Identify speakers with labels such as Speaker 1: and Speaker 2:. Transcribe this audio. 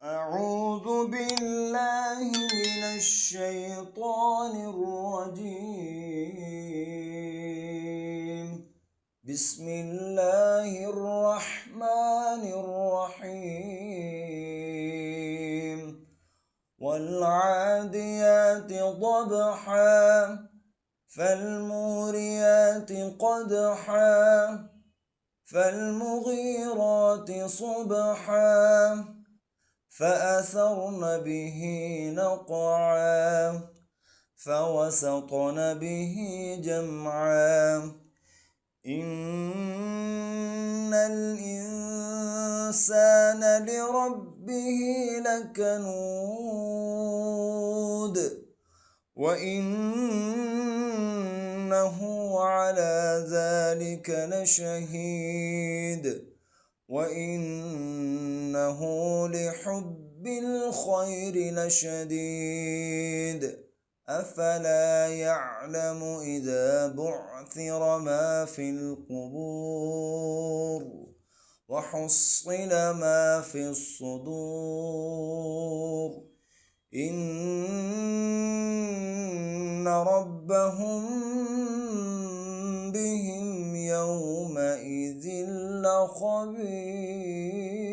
Speaker 1: أعوذ بالله من الشيطان الرجيم. بسم الله الرحمن الرحيم. والعاديات ضبحا فالموريات قدحا فالمغيرات صبحا فأثرن به نقعا فوسطن به جمعا إن الإنسان لربه لكنود وإنه على ذلك لشهيد وإنه لحب الخير لشديد أفلا يعلم إذا بعثر ما في القبور وحصل ما في الصدور إن ربهم بهم يومئذ لخبير.